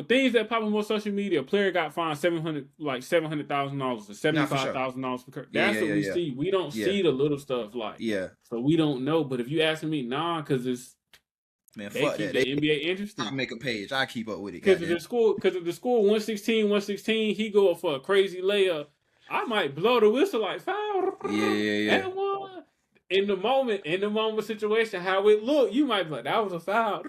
things that pop on social media. A player got fined $700,000 or $75,000 per. That's what we see. We don't see the little stuff like. Yeah. So we don't know. But if you asking me, nah, because it's. Man, they fuck keep that. the NBA interesting. I make a page. I keep up with it. Because if the score 116, he go for a crazy layup. I might blow the whistle like foul. Yeah. And one. In the moment situation, how it look, you might be like, that was a foul.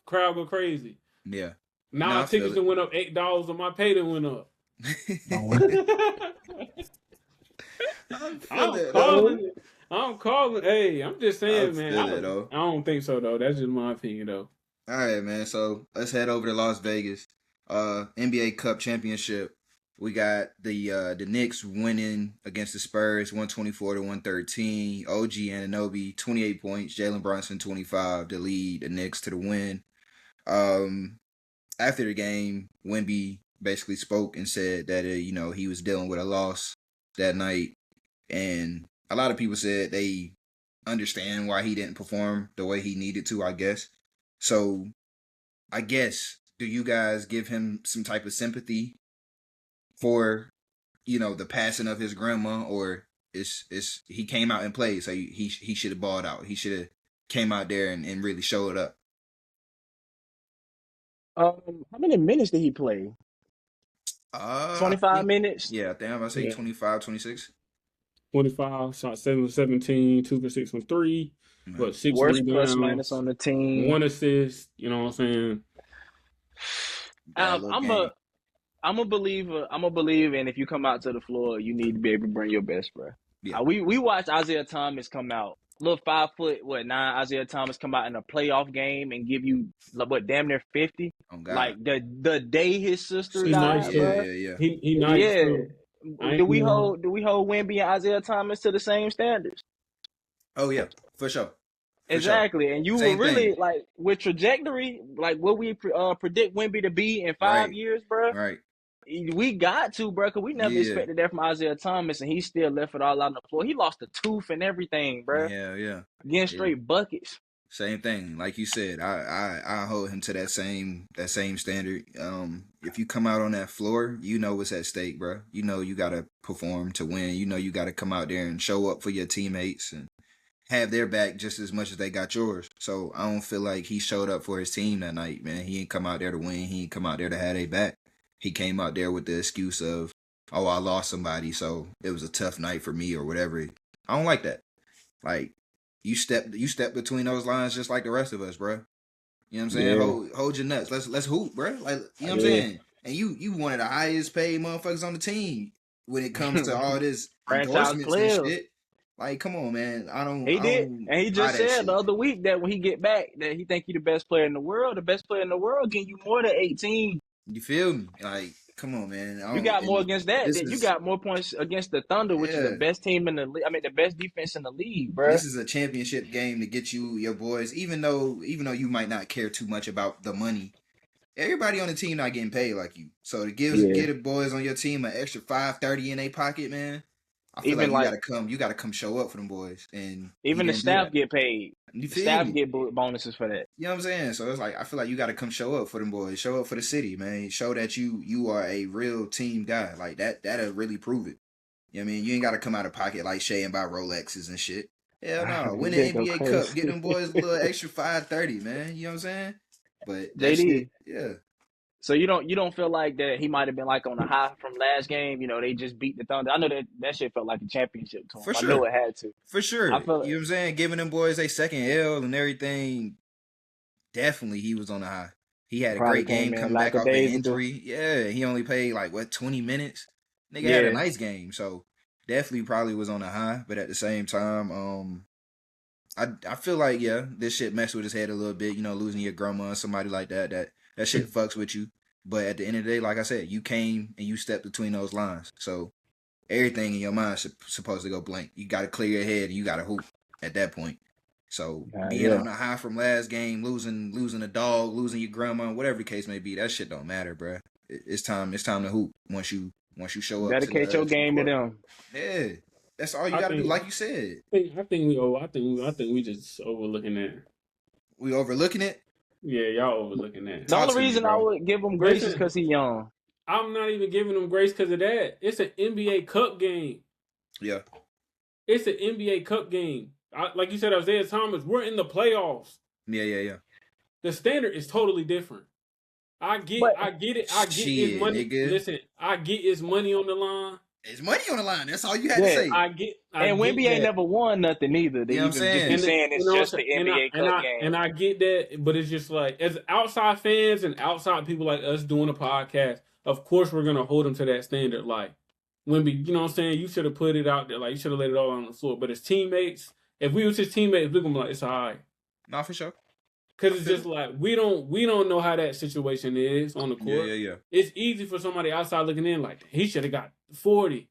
Crowd go crazy. Yeah. Now tickets that went up $8 and my payday went up. I'm calling. Hey, I'm just saying, man. I don't think so though. That's just my opinion though. All right, man. So let's head over to Las Vegas. NBA Cup championship. We got the Knicks winning against the Spurs, 124-113. OG Anunoby, 28 points. Jalen Brunson, 25 to lead the Knicks to the win. After the game, Wemby basically spoke and said that he was dealing with a loss that night, and a lot of people said they understand why he didn't perform the way he needed to. I guess so. I guess, do you guys give him some type of sympathy for, the passing of his grandma, or is he came out and played, so he should have balled out. He should have came out there and really showed up. How many minutes did he play? 25 minutes? Yeah, I think I'm going to say 25, 26. 25, shot 7 17, 2 for 6 from 3. Mm-hmm. But 6 worst rebounds, plus minus on the team. 1 assist, you know what I'm saying? I'm a believer. I'm a believer, and if you come out to the floor, you need to be able to bring your best, bro. Yeah. We watched Isaiah Thomas come out. Little 5'9" Isaiah Thomas come out in a playoff game and give you damn near 50. Oh, God. Like the day his sister died. Nice, yeah. He nice. Yeah. Do we hold Wemby and Isaiah Thomas to the same standards? Oh yeah, for sure. Exactly, and you were really like with trajectory, like what we predict Wemby to be in 5 years, bro. Right. We got to, bro, because we never expected that from Isaiah Thomas, and he still left it all out on the floor. He lost a tooth and everything, bro. Yeah. Getting straight buckets. Same thing, like you said. I hold him to that same standard. If you come out on that floor, you know what's at stake, bro. You know you gotta perform to win. You know you gotta come out there and show up for your teammates and have their back just as much as they got yours. So I don't feel like he showed up for his team that night, man. He ain't come out there to win. He ain't come out there to have their back. He came out there with the excuse of, I lost somebody, so it was a tough night for me or whatever. I don't like that. Like you step between those lines just like the rest of us, bro. You know what I'm saying? Yeah. Hold your nuts. Let's hoop, bro. Like you know what I'm Yeah. saying? And you one of the highest paid motherfuckers on the team when it comes to all this Franchise endorsements and player. shit. Like, come on, man. I He did, don't and he buy just that said the shit. other week that when he get back, that he think he the best player in the world. The best player in the world getting you more than 18. You feel me? Like, come on, man. I You don't. got more And against that. this That you is got more points against the Thunder, which is the yeah. best team in the league. I mean, the best defense in the league, bro. This is a championship game to get you your boys. Even though you might not care too much about the money, everybody on the team not getting paid like you. So to get the boys on your team an extra $530 in their pocket, man. I feel Even like like you gotta come show up for them boys, and he even the didn't do staff that. get paid. You The feel staff me? get bonuses for that. You know what I'm saying? So it's like I feel like you gotta come show up for them boys, show up for the city, man. Show that you are a real team guy. Like that'll really prove it. You know what I mean? You ain't gotta come out of pocket like Shay and buy Rolexes and shit. Hell no. Win the They go NBA Cup, get crazy. them boys a little extra $530, man. You know what I'm saying? But that shit, JD. yeah. So you don't feel like that he might have been like on a high from last game? You know, they just beat the Thunder. I know that shit felt like a championship to him. For I know sure. it had to. For sure. I feel You know what I'm saying? Giving them boys a second L and everything. Definitely he was on the high. He had a probably great came game in coming back off an lackadaisical. injury. Yeah, he only played like 20 minutes. Nigga had a Yeah, nice game. So definitely probably was on the high. But at the same time, I feel like this shit messed with his head a little bit, losing your grandma or somebody like that. That shit fucks with you. But at the end of the day, like I said, you came and you stepped between those lines. So everything in your mind is supposed to go blank. You got to clear your head and you got to hoop at that point. So being yeah. on a high from last game, losing a dog, losing your grandma, whatever the case may be, that shit don't matter, bro. It's time to hoop once you show up Dedicate your to the game to court. them. Yeah, that's all you I got to do. think Like you said, I think we just overlooking that. we overlooking it. Yeah, y'all overlooking that. The Talk only to me, reason I bro. would give him grace is Listen, because he young. I'm not even giving him grace because of that. It's an NBA Cup game. Yeah, It's an NBA Cup game. Like you said, Isaiah Thomas, we're in the playoffs. yeah. The standard is totally different. I get But it. I get his Shit, money. nigga. Listen, I get his money on the line. It's money on the line. That's all you had to yeah, say. I get and Wemby ain't that. never won nothing either. They You know what I'm even just be saying? saying it's just the NBA Cup game. I get that, but it's just like as outside fans and outside people like us doing a podcast, of course we're gonna hold him to that standard. Like Wemby, you know what I'm saying? You should have put it out there, like you should have laid it all on the floor. But as teammates, if we was his teammates, we're gonna be like, it's alright. Nah, for sure. Cause it's just like we don't know how that situation is on the court. Yeah. It's easy for somebody outside looking in, like he should have got 40.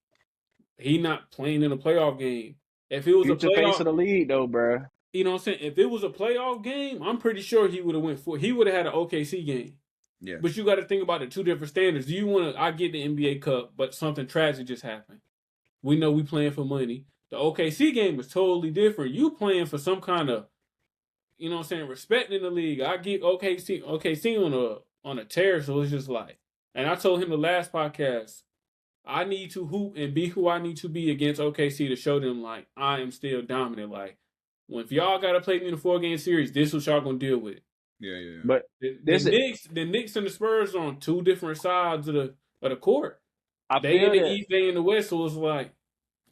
He not playing in a playoff game. If it was Future a playoff, face of the league, though, bro. you know what I'm saying? If it was a playoff game, I'm pretty sure he would have went for. He would have had an OKC game. Yeah. But you got to think about the two different standards. Do you want to? I get the NBA Cup, but something tragic just happened. We know we playing for money. The OKC game is totally different. You playing for some kind of, you know what I'm saying, respect in the league. I get OKC on a tear, so it's just like, and I told him the last podcast, I need to hoop and be who I need to be against OKC to show them like I am still dominant. Like, if y'all gotta play me in a 4-game series, this is what y'all gonna deal with. Yeah. But The Knicks and the Spurs are on two different sides of the court. I They feel in the that. East, they in the West, so it's like,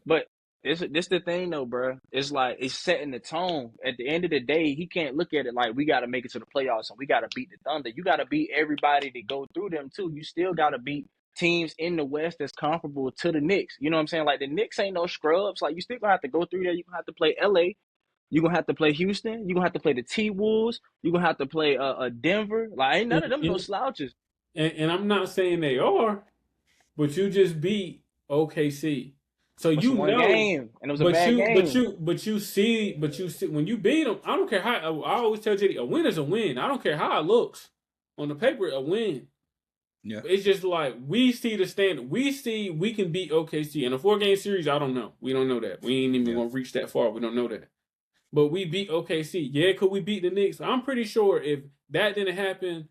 But this the thing though, bro. It's like it's setting the tone. At the end of the day, he can't look at it like we got to make it to the playoffs and we got to beat the Thunder. You got to beat everybody to go through them too. You still got to beat teams in the West that's comparable to the Knicks. You know what I'm saying? Like the Knicks ain't no scrubs. Like you still gonna have to go through there. You gonna have to play LA. You gonna have to play Houston. You gonna have to play the T Wolves. You gonna have to play Denver. Like ain't none of them no slouches. and I'm not saying they are, but you just beat OKC. So But you one know, game and it was a bad game. but you see when you beat them. I don't care how. I always tell JD, a win is a win. I don't care how it looks on the paper. A win. Yeah. It's just like we see the standard. We see we can beat OKC in a 4-game series. I don't know. We don't know that. We ain't even gonna reach that far. We don't know that. But we beat OKC. Yeah, could we beat the Knicks? I'm pretty sure if that didn't happen,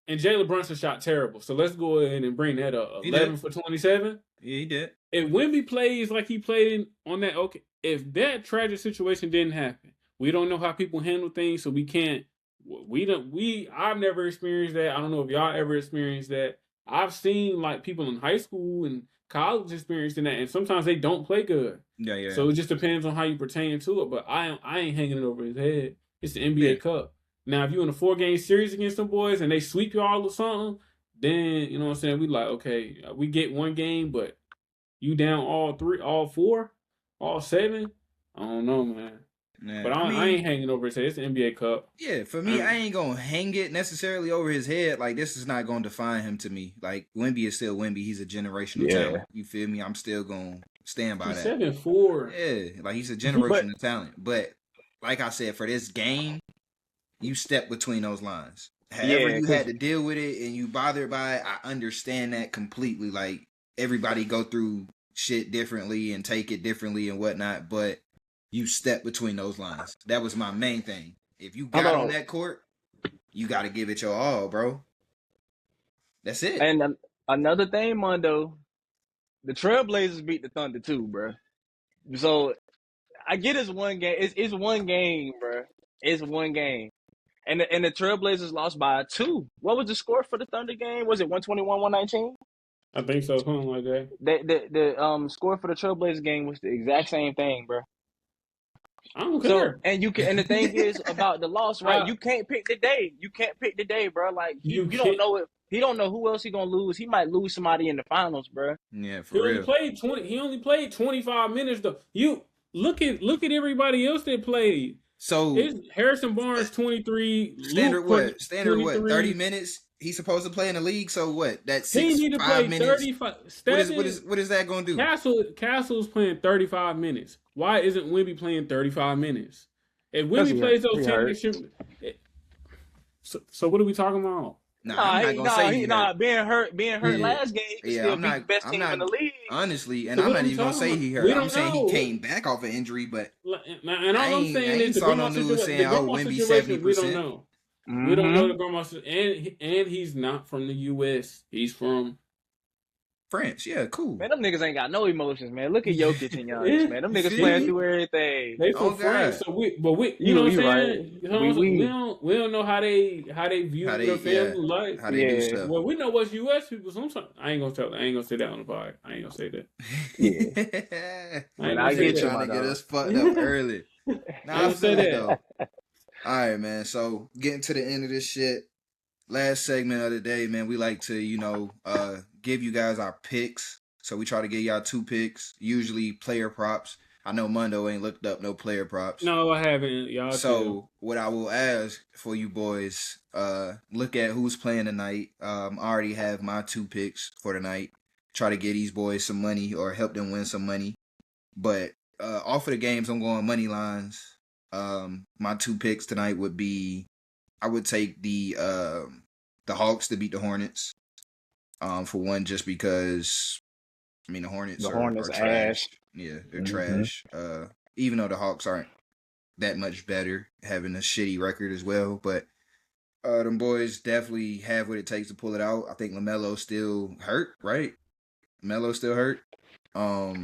and Jalen Brunson shot terrible. So let's go ahead and bring that up. 11 for 27. Yeah, he did. If Wemby plays like he played on that, okay. If that tragic situation didn't happen, we don't know how people handle things, so we can't. I've never experienced that. I don't know if y'all ever experienced that. I've seen like people in high school and college experiencing that, and sometimes they don't play good. Yeah. So it just depends on how you pertain to it. But I ain't hanging it over his head. It's the NBA Cup. Now, if you're in a 4-game series against them boys and they sweep you all or something, then you know what I'm saying. We like, okay, we get 1 game, but you down all 3, all 4, all 7. I don't know, man. Yeah, But I ain't hanging over his head. It's the NBA Cup. Yeah, for me, I ain't gonna hang it necessarily over his head. Like, this is not gonna define him to me. Like, Wemby is still Wemby. He's a generational talent. You feel me? I'm still gonna stand by that. 7'4". Yeah, like he's a generational talent. But like I said, for this game, you step between those lines. However you had to deal with it and you bothered by it, I understand that completely. Like, everybody go through shit differently and take it differently and whatnot, but you step between those lines. That was my main thing. If you got on that court, you got to give it your all, bro. That's it. And another thing, Mondo, the Trailblazers beat the Thunder too, bro. So I get it's 1 game. It's 1 game, bro. It's 1 game. And the Trailblazers lost by 2. What was the score for the Thunder game? Was it 121-119? I think so, something like that. The score for the Trailblazers game was the exact same thing, bro. I don't care. And the thing is about the loss, right? You can't pick the day. You can't pick the day, bro. Like you don't know it. He don't know who else he gonna lose. He might lose somebody in the finals, bro. Yeah, for real. He only played 25 minutes though. You look at everybody else that played. So it's Harrison Barnes 23. Standard Luke, Standard 30 minutes. He's supposed to play in the league. So what? That's 5 minutes. 35. What is that going to do? Castle's playing 35 minutes. Why isn't Wemby playing 35 minutes? If Wemby plays those 10 minutes, so what are we talking about? I'm not gonna say being hurt last game. Still be the best team in the league. Honestly, and I'm not even gonna say he hurt. I'm saying he came back off an injury, but and all I'm saying is the grandma situation. We don't know. Mm-hmm. We don't know the grandma situation, and he's not from the U.S. He's from France. Yeah, cool. Man, them niggas ain't got no emotions, man. Look at Jokic and Giannis, man. Them niggas playing through everything. They from France, so we, you know what I'm saying? Right. We don't know how they view their family life. How they do stuff. Well, we know what's U.S. people. Sometimes I ain't gonna say that on the pod. I ain't gonna say that. Yeah, I get trying to get us fucked up early. I say that though. All right, man. So getting to the end of this shit. Last segment of the day, man, we like to, give you guys our picks. So we try to give y'all 2 picks, usually player props. I know Mondo ain't looked up no player props. No, I haven't. Y'all So what I will ask for you boys, look at who's playing tonight. I already have my 2 picks for tonight. Try to get these boys some money or help them win some money. But off of the games, I'm going money lines. My 2 picks tonight would be, I would take the Hawks to beat the Hornets. For one, just because the Hornets are trash. Yeah, they're trash. Even though the Hawks aren't that much better, having a shitty record as well. But them boys definitely have what it takes to pull it out. I think LaMelo's still hurt, right? Melo's still hurt. So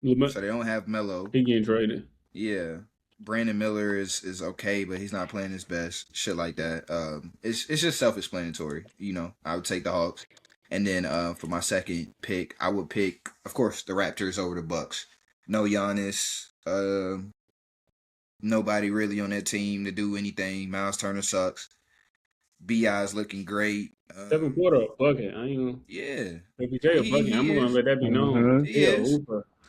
they don't have Melo. He getting traded. Yeah. Brandon Miller is okay, but he's not playing his best. Shit like that. It's just self-explanatory. I would take the Hawks. And then for my second pick, I would pick, of course, the Raptors over the Bucks. No Giannis. Nobody really on that team to do anything. Miles Turner sucks. B.I.'s looking great. Second quarter, a bucket. I ain't gonna. Yeah. If a bucket, I'm gonna let that be known.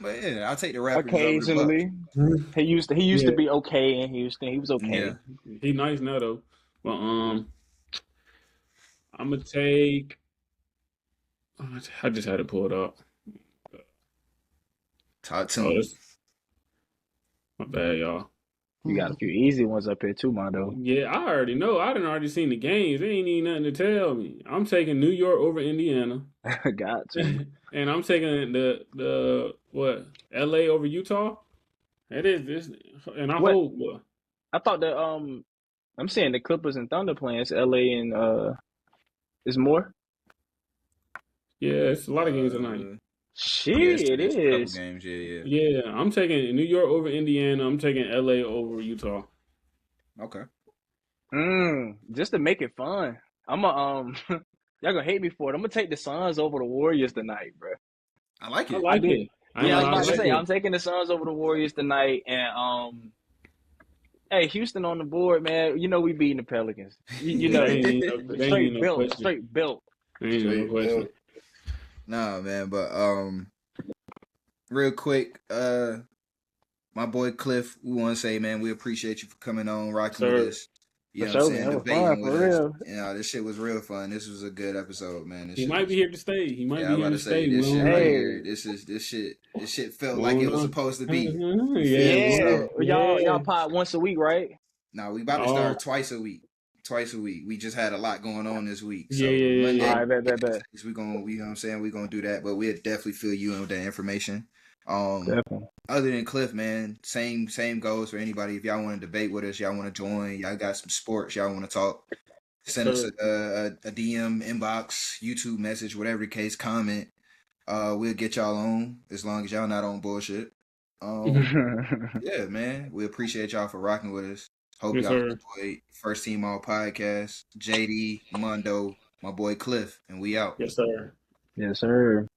But yeah, I'll take the Raptors occasionally. over the Bucks. He used to be okay in Houston. He was okay. Yeah. He nice now though. But I'm gonna take. I just had to pull it up. Talk to me. My bad, y'all. You got a few easy ones up here too, Mondo. Yeah, I already know. I done already seen the games. They ain't even nothing to tell me. I'm taking New York over Indiana. Got to. And I'm taking the LA over Utah. It is this, and I hope. I thought that I'm saying the Clippers and Thunder playing. It's LA and is more. Yeah, it's a lot of games tonight. Shit, it is. Games, yeah. Yeah, I'm taking New York over Indiana. I'm taking LA over Utah. Okay. Just to make it fun. Y'all gonna hate me for it. I'm gonna take the Suns over the Warriors tonight, bro. I like it. I like it. I ain't Yeah, I was gonna about to lie, say I'm taking the Suns over the Warriors tonight, and hey, Houston on the board, man. You know we beating the Pelicans. You yeah, know they this. ain't even no question. Straight built. They ain't even no Straight question. up. Nah, man, but real quick, my boy Cliff, we want to say, man, we appreciate you for coming on, rocking with Sir, us. For You know what I'm sure, man. saying? That was fun Debating with for us. real. You know, this shit was real fun. This was a good episode, man. This he shit might be was. here to stay. He might Yeah, be I'm here about to to say stay. We this don't shit know. right Hey, here. This shit felt We like don't it was know. supposed to be. You feel Yeah, me? yeah. So Y'all yeah. pod once a week, right? now we about to Oh, start twice a week. Twice a week. We just had a lot going on this week. yeah, So yeah, Monday, yeah. All right, bet. we gonna, you know what I'm saying? We're gonna do that, but we'll definitely fill you in with that information. Definitely. Other than Cliff, man, same goes for anybody. If y'all want to debate with us, y'all want to join, y'all got some sports, y'all want to talk, send us Sir. a DM, inbox, YouTube message, whatever the case, comment. We'll get y'all on as long as y'all not on bullshit. Yeah, man, we appreciate y'all for rocking with us. Hope Yes, y'all sir. enjoyed First Team All Podcast. JD, Mondo, my boy Cliff, and we out. Yes, sir. Yes, sir.